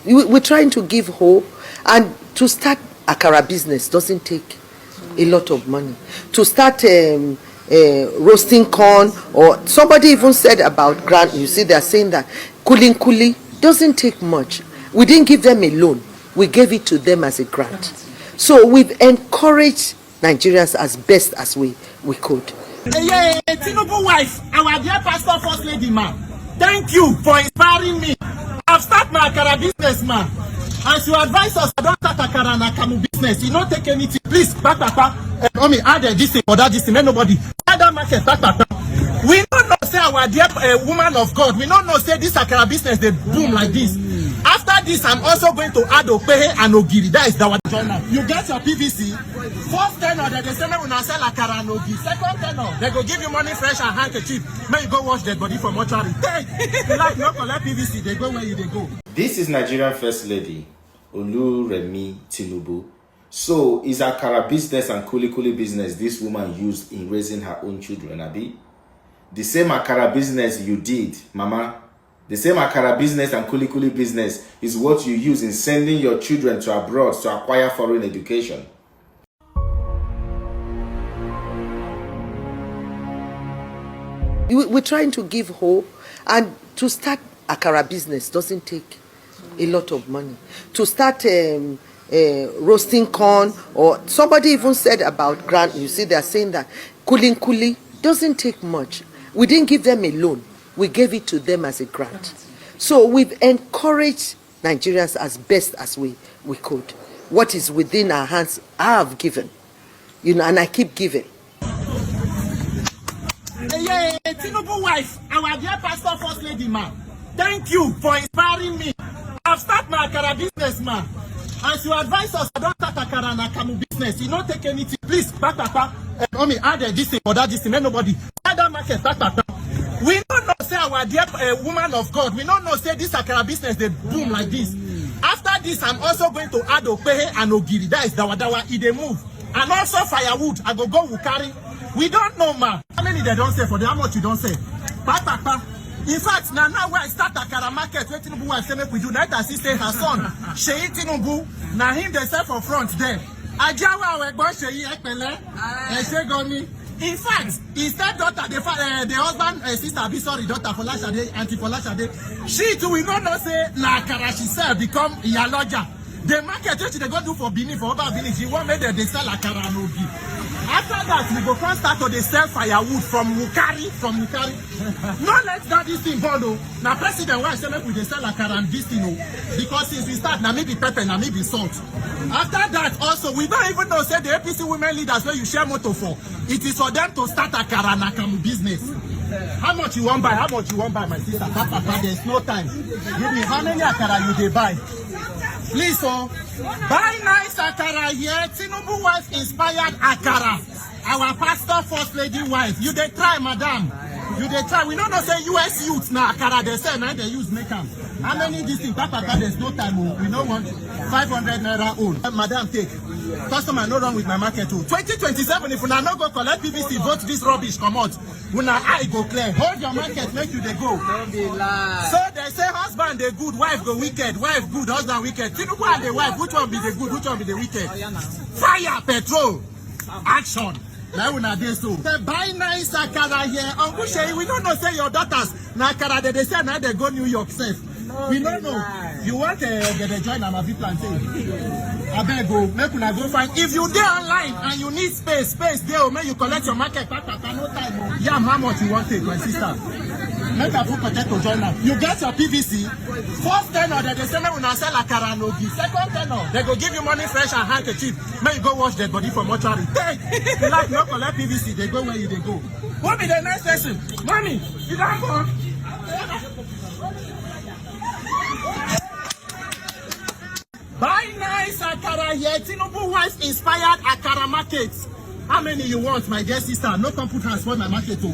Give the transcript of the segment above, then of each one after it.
We're trying to give hope, and to start Akara business doesn't take a lot of money. To start roasting corn, or somebody even said about grant, you see they're saying that kuli doesn't take much. We didn't give them a loan, we gave it to them as a grant. So we've encouraged Nigerians as best as we could. Yeah, Tinubu wife, our dear pastor first lady man, thank you for inspiring me. I've started my Akara business, man. As you advise us, I don't start Akara and Akamu business. You don't take anything. Please, add this thing or that this thing. Nobody. Add that market, we don't know say our dear woman of God. We don't know say this Akara business they boom like this. After this, I'm also going to add Opehe and Ogiri. That is our journal. You get your PVC. First tenor, they say when I sell Akara and Ogiri. Second tenor, they go give you money fresh and handkerchief. May you go wash dead body for mortuary. They like no collect PVC. They go where you they go. This is Nigerian First Lady Oluremi Tinubu. So is Akara business and kuli business this woman used in raising her own children, Abi? The same Akara business you did, Mama. The same Akara business and kuli business is what you use in sending your children to abroad to acquire foreign education. We're trying to give hope, and to start Akara business doesn't take a lot of money. To start roasting corn, or somebody even said about grant, you see they're saying that kuli doesn't take much. We didn't give them a loan, we gave it to them as a grant. So we've encouraged Nigerians as best as we could. What is within our hands, I have given, and I keep giving. Yeah, Tinubu wife, our dear pastor first lady man, thank you for inspiring me. I've started my Akara business, man. As you advise us, I don't start Akara and Akamu business. You don't take anything. Please, add this thing or that this thing. Nobody. Add that market, we don't know say our dear woman of God. We don't know say this Akara business they boom like this. After this, I'm also going to add Opehe and Ogiri. That is Dawa. They move. And also firewood. I go Wukari. We don't know, man. How many they don't say for them? How much you don't say? In fact, now when I start Akara market, where Tinubu wife say make we do, that assistant her son, Jhey Tinubu, now him they sell for front there. Ajawa we go Jhey Ekpele, Esegoni. In fact, his stepdaughter, the husband, sister, be sorry, daughter for Lashade, auntie for Lashade, she too, we don't know say la Akara she sell become Iyaloja. The market which they go do for Benin, for over Benin, she want make they sell Akara and Ogi. After that, we go first start to sell firewood from Wukari. No, let's get this thing bondo. Now, President, why say make we sell Akara and this thing, because since we start, now maybe pepper, now maybe salt. After that, also, we don't even know say the APC women leaders where you share motor for. It is for them to start Akara and Akamu business. How much you want buy? How much you want buy, my sister? Papa, there's no time. Give me how many Akara you they buy? Please, buy nice Akara here. Tinubu wife inspired Akara. Our pastor first lady wife. You they try, madam. You they try. We don't know say US youths now Akara they say now they use make them. How many this thing? Papa, there's no time. We don't want 500 naira own. Madam, take. Customer no wrong with my market too. 2027, if we not go collect PVC, vote this rubbish come out. When I go clear, hold your market, make you they go. So they say husband they good, wife go wicked, wife good, husband wicked. Tinubu and the wife, which one be the good, which one be the wicked? Fire, petrol, action. Now we not there so. They buy nice Akara here. Uncle Jhey, we don't know say your daughters na Akara they say now they go New York safe. We don't know. You want to join Amavi plantain? I beg go, make una go find. If you there online and you need space there, make you collect your market. No time. Yeah, how much you want it, my sister? Make a full potato join up. You get your PVC. First tenor, they say when I sell Akara and Ogi. Second tenor, they go give you money fresh and handkerchief. Make you go wash dead body for mortuary. They like no collect PVC. They go where you they go. What be the next station? Mommy, you don't go. Buy nice Akara here. Tinubu wife inspired Akara markets. How many you want, my dear sister? No come put hands for my market too.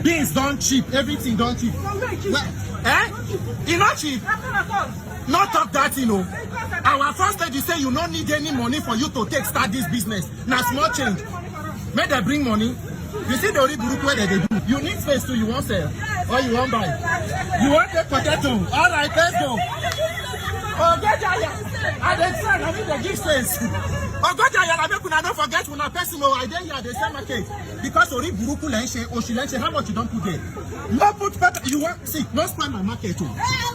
Beans don't cheap, everything don't cheap. It's not cheap. Not talk that, you know. Our first lady say you don't need any money for you to start this business. Now small change. May they bring money. You see the only group where they do. You need space too, you want sell. Or you want buy. You want take potato. Alright, let's go. Oh, get I dey sell, I need to give sense. Ogoja yara make una don't forget una person o I dey here dey sell market because ori buruku le nse osi le nse how much you don put there? No put better you want see no spoil my market o.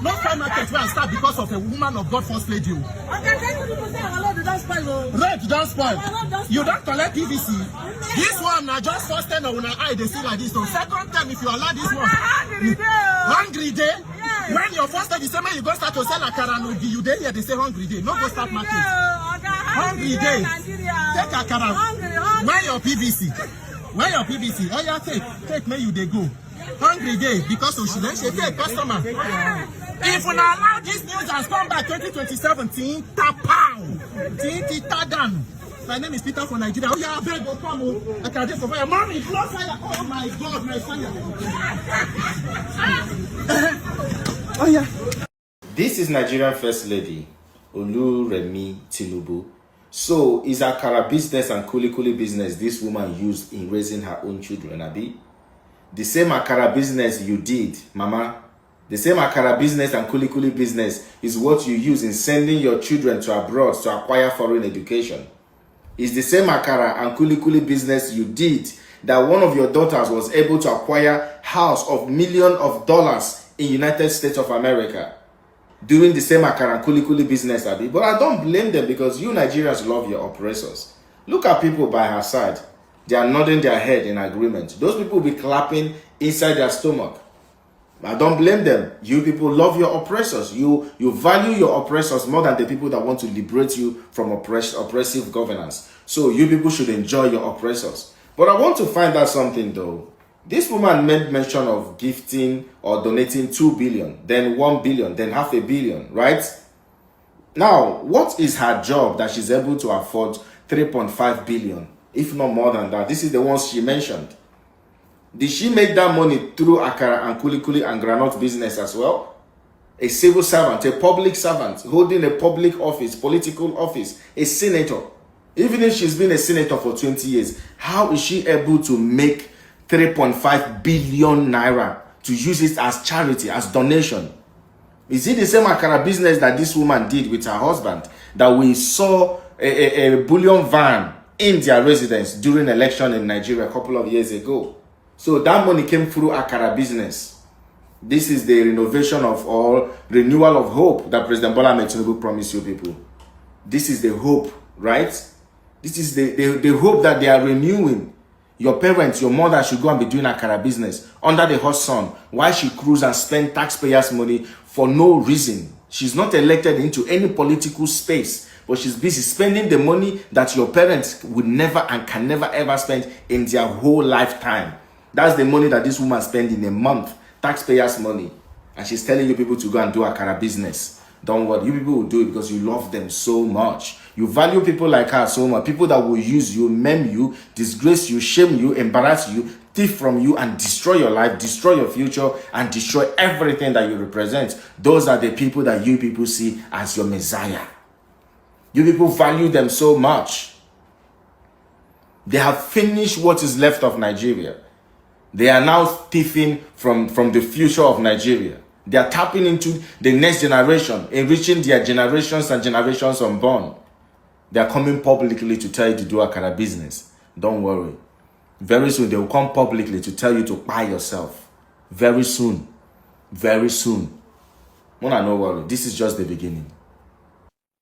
No spoil market where I start because of a woman of God first lady o. Okay, thank you people say our road don spoil o. Road don spoil. You don collect PVC. This one na just first time una eye dey see like this o. Second time if you allow this one. Hungry day. When your first time you say man you go start to sell akara no you dey here they say hungry day. No go start market. Hungry day. Take akara. When your PVC. Oh yeah, take make you dey go. Hungry day because of she take customer. If we allow this news has come back 2027, down. My name is Peter from Nigeria. Oh yeah, I beg go come. I can do for fire. Mommy, blow fire. Oh my God, my fire. Oh yeah. This is Nigerian First Lady, Oluremi Tinubu. So, is Akara business and kuli business this woman used in raising her own children, Abi? The same Akara business you did, Mama. The same Akara business and kuli business is what you use in sending your children to abroad to acquire foreign education. It's the same Akara and kuli business you did that one of your daughters was able to acquire house of millions of dollars in United States of America. Doing the same Akara and kuli business, Abi. But I don't blame them because you Nigerians love your oppressors. Look at people by her side. They are nodding their head in agreement. Those people will be clapping inside their stomach. I don't blame them. You people love your oppressors. You value your oppressors more than the people that want to liberate you from oppressive governance. So you people should enjoy your oppressors. But I want to find out something though. This woman made mention of gifting or donating 2 billion, then 1 billion, then $500 million, right? Now, what is her job that she's able to afford 3.5 billion, if not more than that? This is the ones she mentioned. Did she make that money through Akara and kuli and granite business as well? A civil servant, a public servant, holding a public office, political office, a senator. Even if she's been a senator for 20 years, how is she able to make 3.5 billion naira to use it as charity, as donation? Is it the same Akara business that this woman did with her husband that we saw a bullion van in their residence during election in Nigeria a couple of years ago? So that money came through Akara business. This is the renovation of all, renewal of hope that President Bola Ahmed Tinubu promised you people. This is the hope, right? This is the hope that they are renewing. Your parents, your mother should go and be doing Akara business under the hot sun while she cruise and spend taxpayers' money for no reason. She's not elected into any political space, but she's busy spending the money that your parents would never and can never ever spend in their whole lifetime. That's the money that this woman spends in a month, taxpayers' money. And she's telling you people to go and do Akara business. Don't worry, you people will do it because you love them so much. You value people like her so much. People that will use you, maim you, disgrace you, shame you, embarrass you, thief from you, and destroy your life, destroy your future, and destroy everything that you represent. Those are the people that you people see as your Messiah. You people value them so much. They have finished what is left of Nigeria. They are now thieving from the future of Nigeria. They are tapping into the next generation, enriching their generations and generations unborn. They are coming publicly to tell you to do Akara business. Don't worry. Very soon, they will come publicly to tell you to buy yourself. Very soon. Very soon. No worry. This is just the beginning.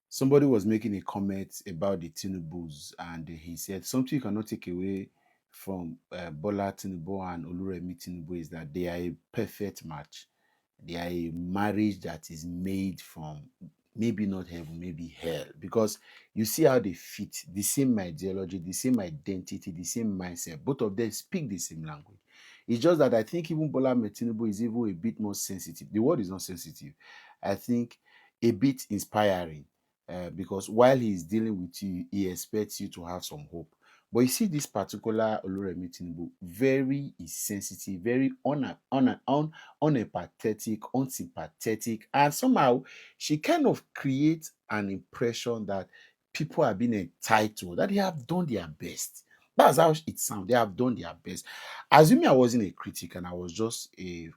Somebody was making a comment about the Tinubus, and he said something you cannot take away from Bola Tinubu and Oluremi Tinubu is that they are a perfect match. They are a marriage that is made from maybe not heaven, maybe hell. Because you see how they fit, the same ideology, the same identity, the same mindset. Both of them speak the same language. It's just that I think even Bola Tinubu is even a bit more sensitive. The word is not sensitive. I think a bit inspiring. Because while he's dealing with you, he expects you to have some hope. But you see this particular Oluremi Tinubu, very insensitive, very unempathetic, unsympathetic, and somehow she kind of creates an impression that people are being entitled, that they have done their best. That's how it sounds. They have done their best. Assuming I wasn't a critic and I was just a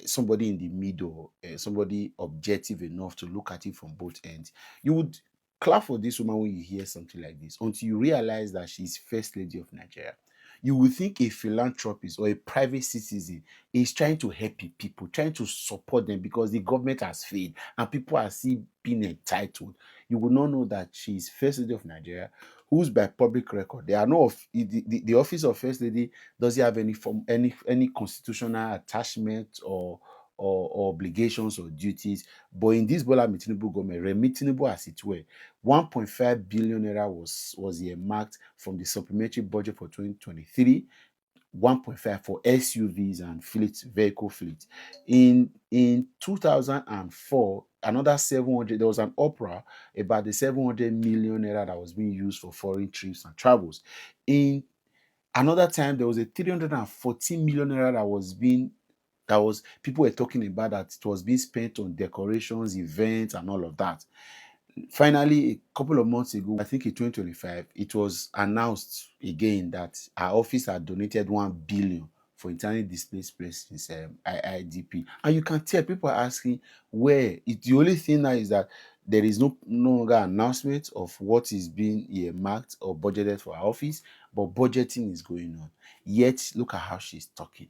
somebody in the middle, somebody objective enough to look at it from both ends, you would clap for this woman when you hear something like this until you realize that she's first lady of Nigeria. You will think a philanthropist or a private citizen is trying to help people, trying to support them because the government has failed and people are still being entitled. You will not know that she is first lady of Nigeria, who's by public record. There are no the office of first lady doesn't have any form any constitutional attachment or obligations or duties. But in this Bola Tinubu government, Remi Tinubu, as it were, 1.5 billion naira was earmarked from the supplementary budget for 2023, 1.5 for SUVs and vehicle fleet. In 2004, another 700, there was an uproar about the 700 million naira that was being used for foreign trips and travels. In another time, there was a 314 million naira that was people were talking about, that it was being spent on decorations, events, and all of that. Finally, a couple of months ago, I think in 2025, it was announced again that our office had donated 1 billion for internally displaced persons, IIDP. And you can tell people are asking where. The only thing now is that there is no longer announcement of what is being earmarked or budgeted for our office, but budgeting is going on. Yet, look at how she's talking.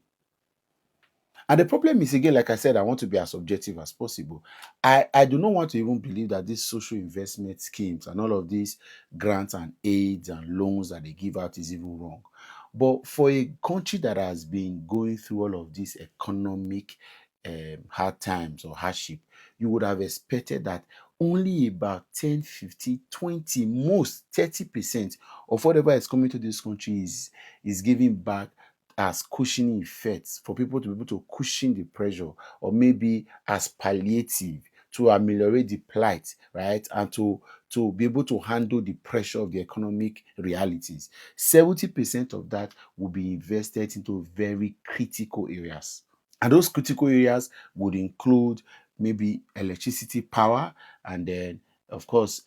And the problem is, again, like I said, I want to be as objective as possible. I do not want to even believe that these social investment schemes and all of these grants and aids and loans that they give out is even wrong. But for a country that has been going through all of these economic hard times or hardship, you would have expected that only about 10, 50, 20, most 30% of whatever is coming to this country is giving back as cushioning effects, for people to be able to cushion the pressure, or maybe as palliative to ameliorate the plight, right? And to be able to handle the pressure of the economic realities. 70% of that will be invested into very critical areas. And those critical areas would include maybe electricity power, and then, of course,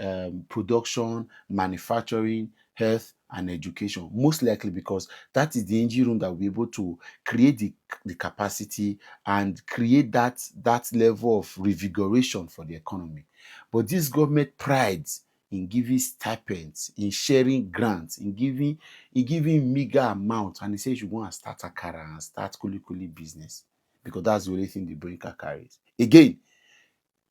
production, manufacturing, health, and education. Most likely because that is the engine room that will be able to create the capacity and create that level of revigoration for the economy. But this government prides in giving stipends, in sharing grants, in giving meager amounts, and he says you want to start Akara and start kuli business, because that's the only thing the brain carries. Again,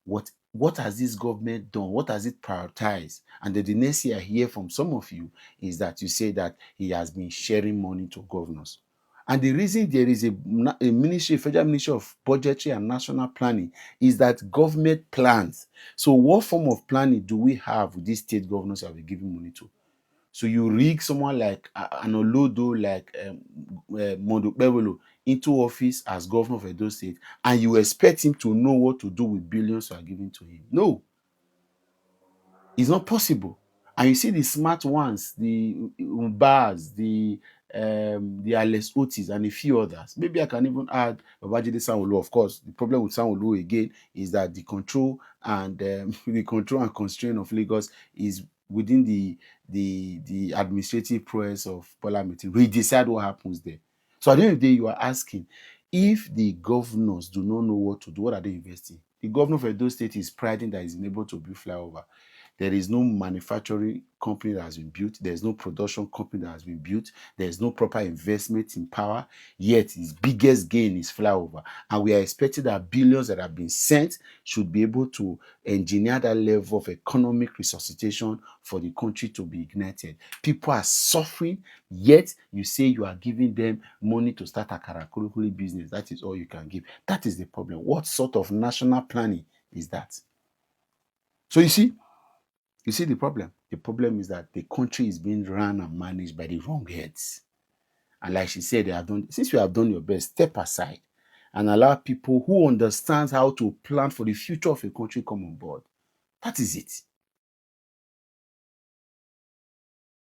what has this government done? What has it prioritized? And the next year I hear from some of you is that you say that he has been sharing money to governors. And the reason there is a ministry, Federal Ministry of Budgetary and National Planning, is that government plans. So what form of planning do we have with these state governors that we're giving money to? So you rig someone like an Olodo, like Mondo Bebolo, into office as governor of Edo State, and you expect him to know what to do with billions you are giving to him. No, it's not possible. And you see the smart ones, the Umbas, the Alex Otis, and a few others. Maybe I can even add Babajide Sanwo-Olu. Of course, the problem with Sanwo-Olu again is that the control and the control and constraint of Lagos is within the administrative process of Parliament. We decide what happens there. So at the end of the day, you are asking, if the governors do not know what to do, what are they investing? The governor of Edo State is priding that he's been able to build flyover. There is no manufacturing company that has been built. There's no production company that has been built. There's no proper investment in power. Yet his biggest gain is flyover. And we are expecting that billions that have been sent should be able to engineer that level of economic resuscitation for the country to be ignited. People are suffering, yet you say you are giving them money to start a Akara business. That is all you can give. That is the problem. What sort of national planning is that? So you see the problem. The problem is that the country is being run and managed by the wrong heads. And like she said, since you have done your best, step aside and allow people who understand how to plan for the future of a country come on board. That is it.